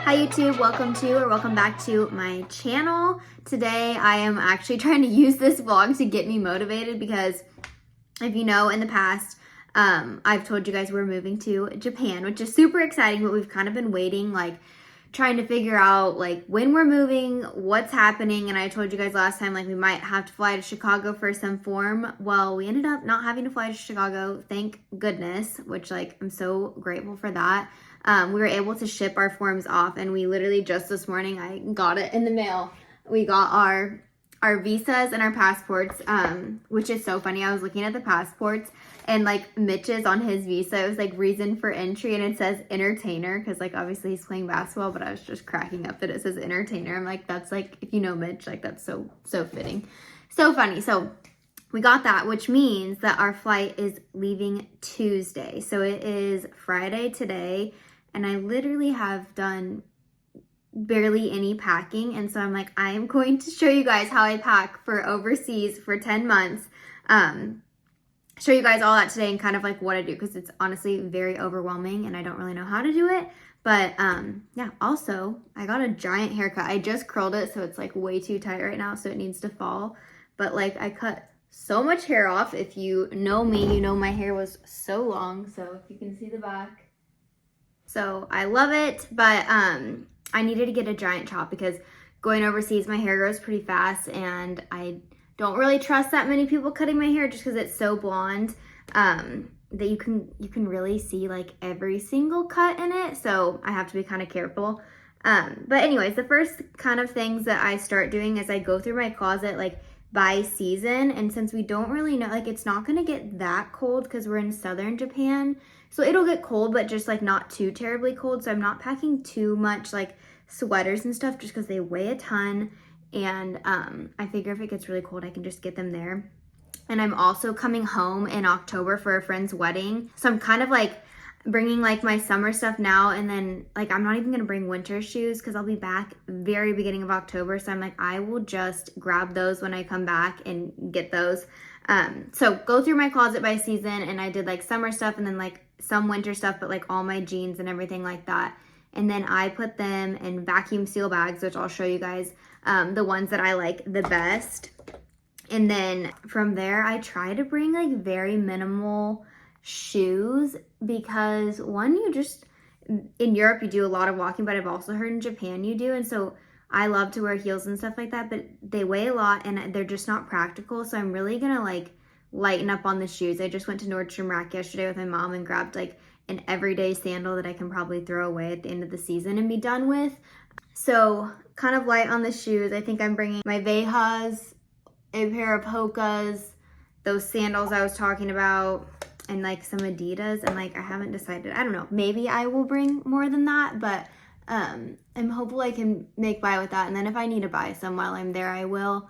Hi YouTube, welcome back to my channel. Today I am actually trying to use this vlog to get me motivated because if you know, in the past I've told you guys we're moving to Japan, which is super exciting, but we've kind of been waiting, like trying to figure out like when we're moving, what's happening. And I told you guys last time like we might have to fly to Chicago for some form. Well, we ended up not having to fly to Chicago, thank goodness, which like I'm so grateful for that. We were able to ship our forms off, and we literally just this morning, I got it in the mail. We got our visas and our passports, which is so funny. I was looking at the passports, and like Mitch's on his visa, it was like reason for entry, and it says entertainer, because like obviously he's playing basketball, but I was just cracking up that it says entertainer. I'm like, that's like, if you know Mitch, like that's so fitting. So funny. So we got that, which means that our flight is leaving Tuesday. So it is Friday today, and I literally have done barely any packing. And so I'm like, I am going to show you guys how I pack for overseas for 10 months. Show you guys all that today and kind of like what I do, because it's honestly very overwhelming and I don't really know how to do it. But yeah, also I got a giant haircut. I just curled it, so it's like way too tight right now, so it needs to fall. But like I cut so much hair off. If you know me, you know my hair was so long. So if you can see the back. So I love it, but I needed to get a giant chop because going overseas, my hair grows pretty fast, and I don't really trust that many people cutting my hair just because it's so blonde that you can really see like every single cut in it. So I have to be kind of careful. But anyways, the first kind of things that I start doing is I go through my closet like by season. And since we don't really know, like it's not going to get that cold because we're in southern Japan. So it'll get cold, but just like not too terribly cold. So I'm not packing too much like sweaters and stuff just because they weigh a ton. And I figure if it gets really cold, I can just get them there. And I'm also coming home in October for a friend's wedding. So I'm kind of like bringing like my summer stuff now, and then like I'm not even gonna bring winter shoes because I'll be back very beginning of October. So I'm like, I will just grab those when I come back and get those. So go through my closet by season, and I did like summer stuff and then like some winter stuff, but like all my jeans and everything like that. And then I put them in vacuum seal bags, which I'll show you guys the ones that I like the best. And then from there, I try to bring like very minimal shoes because one, you just, in Europe, you do a lot of walking, but I've also heard in Japan you do. And so I love to wear heels and stuff like that, but they weigh a lot and they're just not practical. So I'm really gonna like lighten up on the shoes. I just went to Nordstrom Rack yesterday with my mom and grabbed like an everyday sandal that I can probably throw away at the end of the season and be done with. So kind of light on the shoes. I think I'm bringing my Vejas, a pair of Hokas, those sandals I was talking about, and like some Adidas, and like I haven't decided. I don't know, maybe I will bring more than that, but I'm hopeful I can make by with that. And then if I need to buy some while I'm there, I will.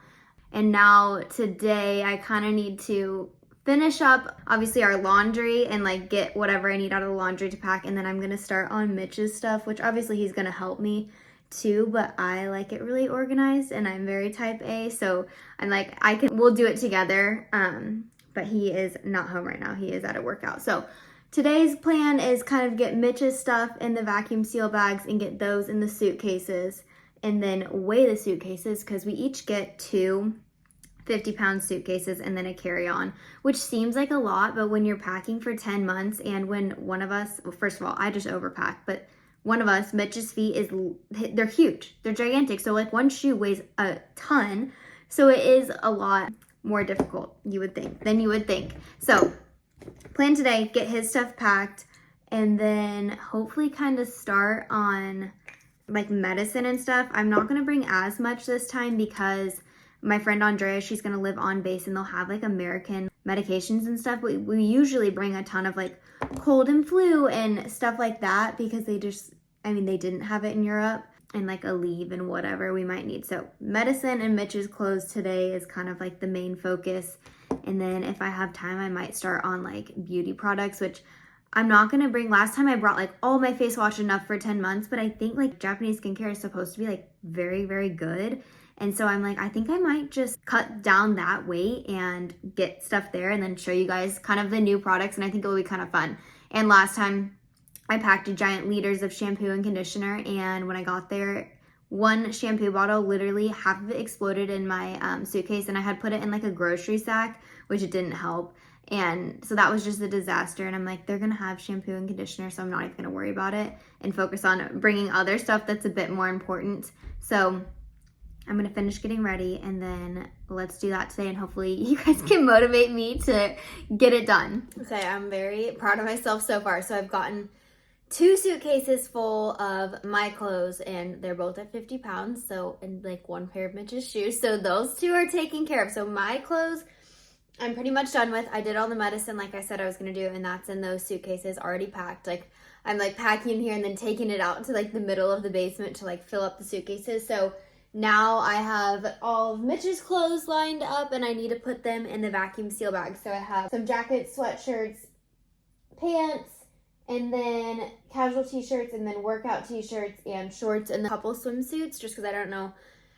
And now today I kind of need to finish up obviously our laundry and like get whatever I need out of the laundry to pack. And then I'm gonna start on Mitch's stuff, which obviously he's gonna help me too, but I like it really organized and I'm very type A. So I'm like, we'll do it together. But he is not home right now. He is at a workout. So today's plan is kind of get Mitch's stuff in the vacuum seal bags and get those in the suitcases, and then weigh the suitcases because we each get two 50-pound suitcases and then a carry-on, which seems like a lot, but when you're packing for 10 months and when one of us, well, first of all, I just overpack, but one of us, Mitch's feet they're huge. They're gigantic. So like one shoe weighs a ton. So it is a lot more difficult, you would think. So plan today, get his stuff packed, and then hopefully kind of start on like medicine and stuff. I'm not going to bring as much this time because my friend Andrea, she's going to live on base and they'll have like American medications and stuff. We usually bring a ton of like cold and flu and stuff like that because they didn't have it in Europe, and like a leave and whatever we might need. So medicine and Mitch's clothes today is kind of like the main focus. And then if I have time, I might start on like beauty products, which I'm not going to bring. Last time I brought like all my face wash enough for 10 months, but I think like Japanese skincare is supposed to be like very, very good. And so I'm like, I think I might just cut down that weight and get stuff there and then show you guys kind of the new products. And I think it will be kind of fun. And last time I packed giant liters of shampoo and conditioner, and when I got there, one shampoo bottle, literally half of it exploded in my suitcase, and I had put it in like a grocery sack, which it didn't help. And so that was just a disaster. And I'm like, they're gonna have shampoo and conditioner, so I'm not even gonna worry about it and focus on bringing other stuff that's a bit more important. So I'm gonna finish getting ready, and then let's do that today, and hopefully you guys can motivate me to get it done. Okay, I'm very proud of myself so far. So I've gotten 2 suitcases full of my clothes, and they're both at 50 pounds, so, and like 1 pair of Mitch's shoes, so those 2 are taken care of. So my clothes I'm pretty much done with. I did all the medicine like I said I was gonna do, and that's in those suitcases already packed. Like, I'm like packing in here and then taking it out to like the middle of the basement to like fill up the suitcases. So now I have all of Mitch's clothes lined up, and I need to put them in the vacuum seal bag. So I have some jackets, sweatshirts, pants, and then casual t-shirts, and then workout t-shirts and shorts, and a couple swimsuits, just because I don't know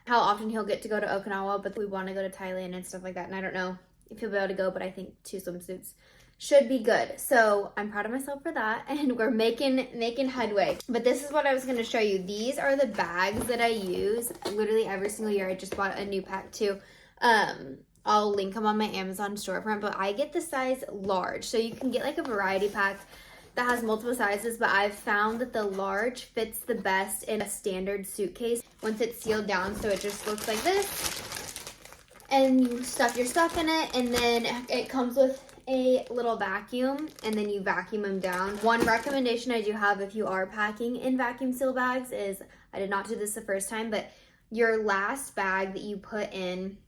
how often he'll get to go to Okinawa, but we want to go to Thailand and stuff like that, and I don't know if he'll be able to go, but I think 2 swimsuits should be good. So I'm proud of myself for that, and we're making headway. But this is what I was going to show you. These are the bags that I use literally every single year. I just bought a new pack too. I'll link them on my Amazon storefront, but I get the size large, so you can get like a variety pack that has multiple sizes, but I've found that the large fits the best in a standard suitcase once it's sealed down. So it just looks like this, and you stuff your stuff in it, and then it comes with a little vacuum, and then you vacuum them down. One recommendation I do have if you are packing in vacuum seal bags is, I did not do this the first time, but your last bag that you put in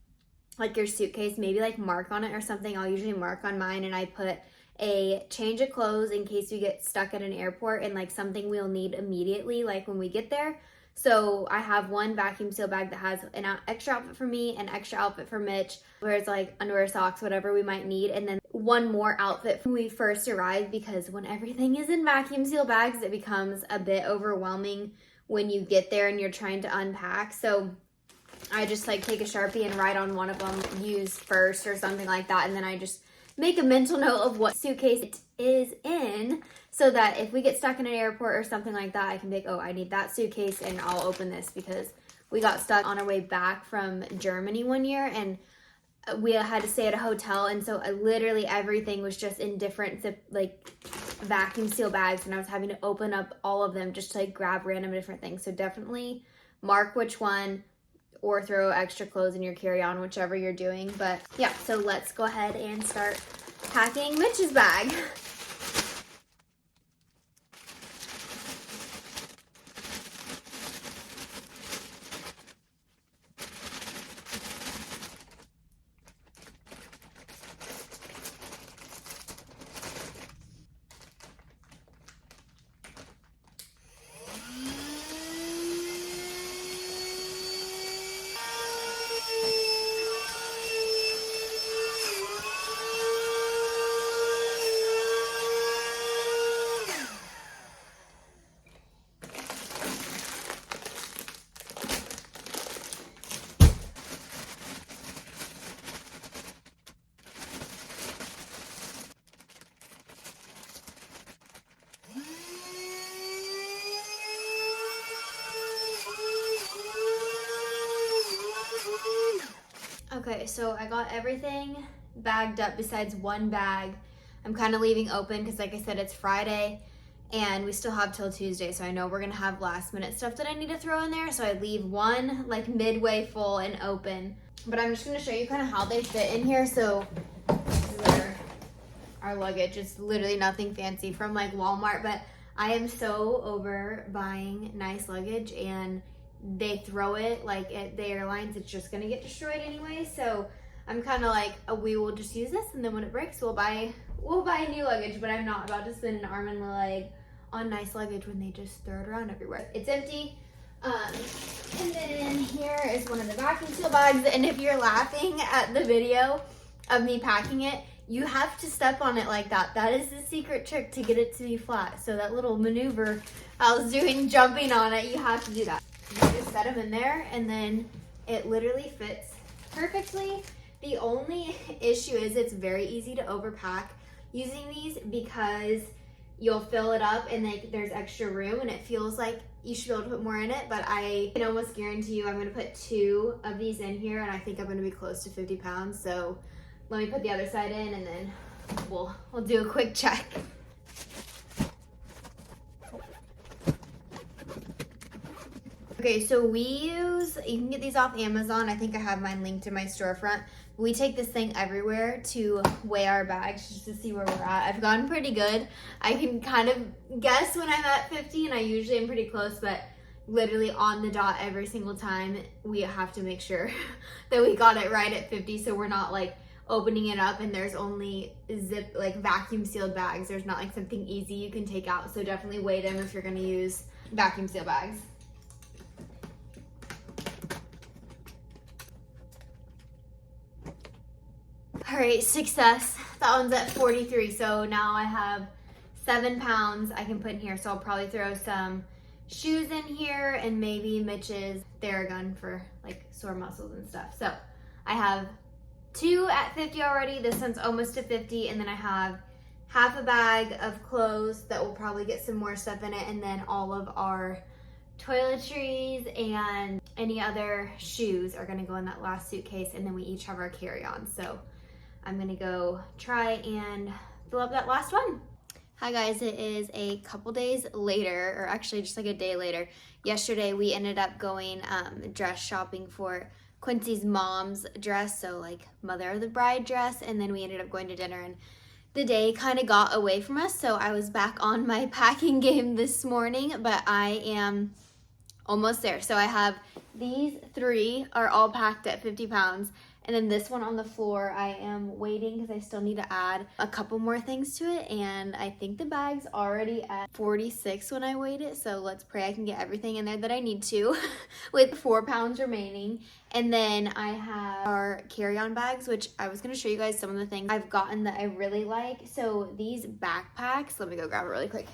like your suitcase, maybe like mark on it or something. I'll usually mark on mine, and I put a change of clothes in case we get stuck at an airport and like something we'll need immediately, like when we get there. So I have one vacuum seal bag that has an extra outfit for me, an extra outfit for Mitch, where it's like underwear, socks, whatever we might need, and then one more outfit when we first arrive, because when everything is in vacuum seal bags, it becomes a bit overwhelming when you get there and you're trying to unpack. So I just like take a Sharpie and write on one of them, use first or something like that, and then I just make a mental note of what suitcase it is in, so that if we get stuck in an airport or something like that, I can be like, oh, I need that suitcase, and I'll open this, because we got stuck on our way back from Germany one year, and we had to stay at a hotel, and so literally everything was just in different like vacuum seal bags, and I was having to open up all of them just to like grab random different things. So definitely mark which one, or throw extra clothes in your carry-on, whichever you're doing. But yeah, so let's go ahead and start packing Mitch's bag. Okay, so I got everything bagged up besides one bag. I'm kind of leaving open because, like I said, it's Friday and we still have till Tuesday, so I know we're gonna have last minute stuff that I need to throw in there, so I leave one like midway full and open. But I'm just gonna show you kind of how they fit in here. So this is our luggage. It's literally nothing fancy from like Walmart, but I am so over buying nice luggage, and they throw it like at the airlines, it's just gonna get destroyed anyway. So I'm kind of like, we will just use this, and then when it breaks, we'll buy new luggage. But I'm not about to spend an arm and a leg on nice luggage when they just throw it around everywhere. It's empty. And then here is one of the vacuum seal bags. And if you're laughing at the video of me packing it, you have to step on it like that. That is the secret trick to get it to be flat. So that little maneuver I was doing, jumping on it, you have to do that. You just set them in there, and then it literally fits perfectly. The only issue is it's very easy to overpack using these, because you'll fill it up and like there's extra room and it feels like you should be able to put more in it, but I can almost guarantee you I'm gonna put 2 of these in here and I think I'm gonna be close to 50 pounds. So let me put the other side in and then we'll do a quick check. Okay, so you can get these off Amazon. I think I have mine linked in my storefront. We take this thing everywhere to weigh our bags just to see where we're at. I've gotten pretty good. I can kind of guess when I'm at 50 and I usually am pretty close, but literally on the dot every single time we have to make sure that we got it right at 50 so we're not like opening it up and there's only vacuum sealed bags. There's not like something easy you can take out. So definitely weigh them if you're gonna use vacuum seal bags. All right, success. That one's at 43. So now I have 7 pounds I can put in here. So I'll probably throw some shoes in here and maybe Mitch's Theragun for like sore muscles and stuff. So I have 2 at 50 already. This one's almost to 50. And then I have half a bag of clothes that will probably get some more stuff in it. And then all of our toiletries and any other shoes are gonna go in that last suitcase. And then we each have our carry-on. So I'm gonna go try and fill up that last one. Hi guys, it is a couple days later, or actually just like a day later. Yesterday we ended up going dress shopping for Quincy's mom's dress, so like mother of the bride dress, and then we ended up going to dinner and the day kind of got away from us, so I was back on my packing game this morning, but I am almost there. So I have these 3 are all packed at 50 pounds. And then this one on the floor, I am waiting because I still need to add a couple more things to it. And I think the bag's already at 46 when I weighed it. So let's pray I can get everything in there that I need to with 4 pounds remaining. And then I have our carry-on bags, which I was going to show you guys some of the things I've gotten that I really like. So these backpacks, let me go grab it really quick.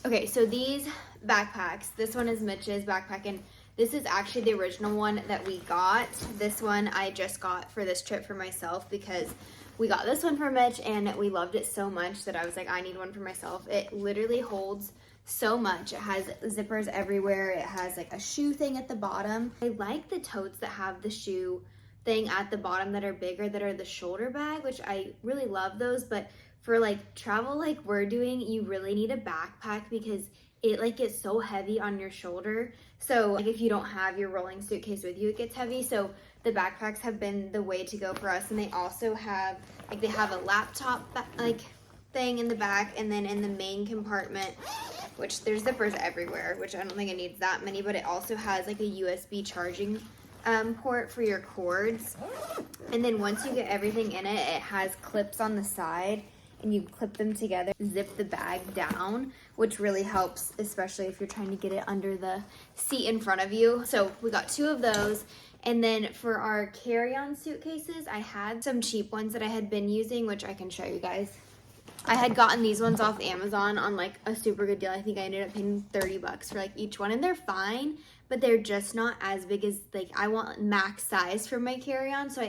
Okay, so these backpacks, this one is Mitch's backpack, and this is actually the original one that we got. This one I just got for this trip for myself because we got this one for Mitch and we loved it so much that I was like, I need one for myself. It literally holds so much. It has zippers everywhere. It has like a shoe thing at the bottom. I like the totes that have the shoe thing at the bottom that are bigger, that are the shoulder bag, which I really love those. But for like travel like we're doing, you really need a backpack because it like gets so heavy on your shoulder. So like if you don't have your rolling suitcase with you, it gets heavy. So the backpacks have been the way to go for us. And they also have like, they have a laptop like thing in the back, and then in the main compartment, which there's zippers everywhere, which I don't think it needs that many, but it also has like a USB charging port for your cords. And then once you get everything in it, it has clips on the side and you clip them together, zip the bag down, which really helps, especially if you're trying to get it under the seat in front of you. So we got 2 of those. And then for our carry-on suitcases, I had some cheap ones that I had been using, which I can show you guys. I had gotten these ones off Amazon on like a super good deal. I think I ended up paying 30 bucks for like each one, and they're fine, but they're just not as big as like I want max size for my carry-on. So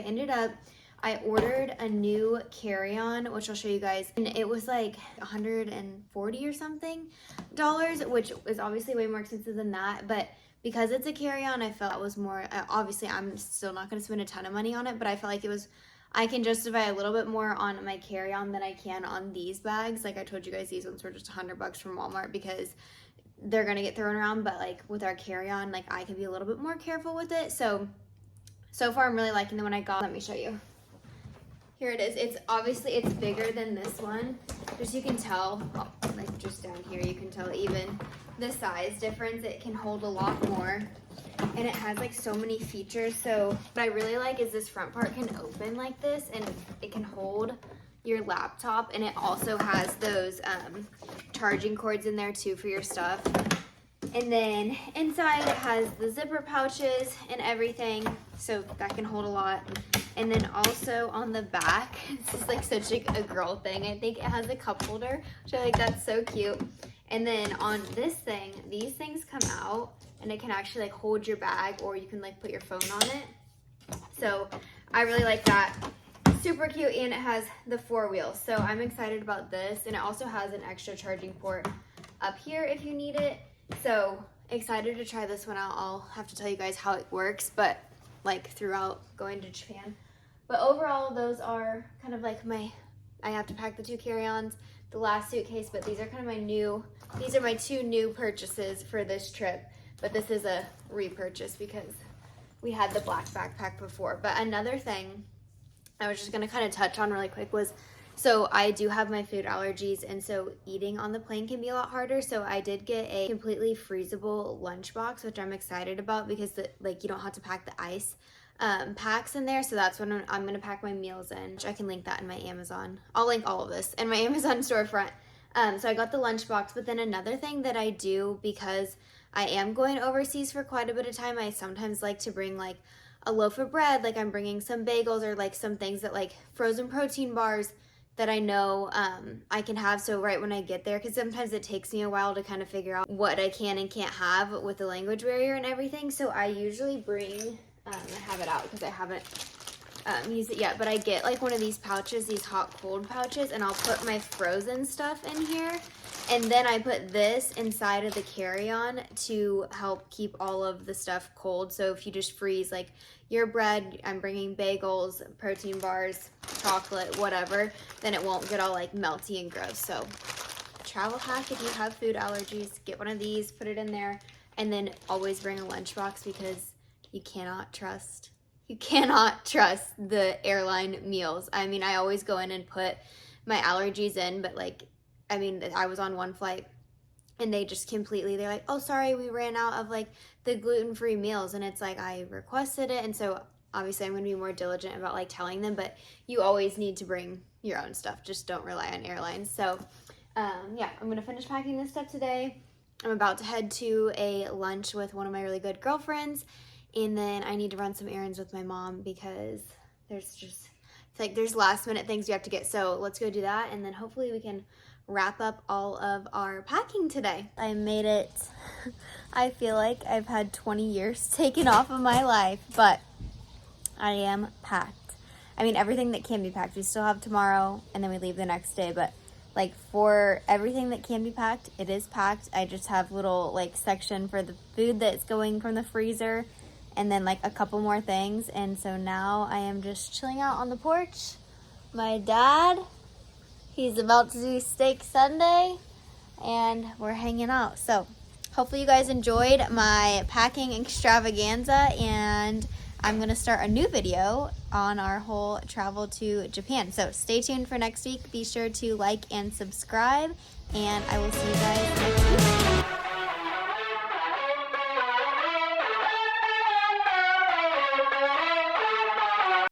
I ordered a new carry-on, which I'll show you guys, and it was like $140 or something, which is obviously way more expensive than that, but because it's a carry-on, I felt it was more, obviously I'm still not going to spend a ton of money on it, but I felt like I can justify a little bit more on my carry-on than I can on these bags. Like I told you guys, these ones were just $100 from Walmart because they're going to get thrown around, but like with our carry-on, like I can be a little bit more careful with it. So far I'm really liking the one I got. Let me show you. Here it is. It's bigger than this one. Just you can tell, like just down here, you can tell even the size difference. It can hold a lot more, and it has like so many features. So what I really like is this front part can open like this, and it can hold your laptop, and it also has those charging cords in there too for your stuff. And then inside it has the zipper pouches and everything, so that can hold a lot. And then also on the back, this is like such a girl thing. I think it has a cup holder, which I think that's so cute. And then on this thing, these things come out and it can actually like hold your bag, or you can like put your phone on it. So I really like that. super cute, and it has the 4 wheels. So I'm excited about this, and it also has an extra charging port up here if you need it. So excited to try this one out. I'll have to tell you guys how it works, but like throughout going to Japan. But overall, those are kind of like I have to pack the 2 carry-ons, the last suitcase, but these are kind of these are my 2 new purchases for this trip. But this is a repurchase because we had the black backpack before. But another thing I was just gonna kind of touch on really quick was, so I do have my food allergies, and so eating on the plane can be a lot harder. So I did get a completely freezable lunchbox, which I'm excited about because you don't have to pack the ice packs in there. So that's when I'm going to pack my meals in. I can link that in my Amazon. I'll link all of this in my Amazon storefront. So I got the lunchbox, but then another thing that I do, because I am going overseas for quite a bit of time, I sometimes like to bring like a loaf of bread, like I'm bringing some bagels or like some things that like frozen protein bars that I know I can have. So right when I get there, because sometimes it takes me a while to kind of figure out what I can and can't have with the language barrier and everything. So I usually bring, I have it out because I haven't used it yet, but I get like one of these pouches, these hot cold pouches, and I'll put my frozen stuff in here. And then I put this inside of the carry-on to help keep all of the stuff cold. So if you just freeze like your bread, I'm bringing bagels, protein bars, chocolate, whatever, then it won't get all like melty and gross. So travel hack, if you have food allergies, get one of these, put it in there, and then always bring a lunchbox because you cannot trust the airline meals. I mean, I always go in and put my allergies in, but like, I mean, I was on one flight and they're like, oh, sorry, we ran out of like the gluten-free meals. And it's like, I requested it. And so obviously I'm going to be more diligent about like telling them, but you always need to bring your own stuff. Just don't rely on airlines. So yeah, I'm going to finish packing this stuff today. I'm about to head to a lunch with one of my really good girlfriends. And then I need to run some errands with my mom because there's last minute things you have to get. So let's go do that. And then hopefully we can wrap up all of our packing today. I made it. I feel like I've had 20 years taken off of my life, but I am packed. I mean, everything that can be packed. We still have tomorrow and then we leave the next day, but like for everything that can be packed, it is packed. I just have little like section for the food that's going from the freezer and then like a couple more things. And so now I am just chilling out on the porch. My dad, he's about to do steak Sunday and we're hanging out. So hopefully you guys enjoyed my packing extravaganza, and I'm gonna start a new video on our whole travel to Japan. So stay tuned for next week. Be sure to like and subscribe, and I will see you guys next week.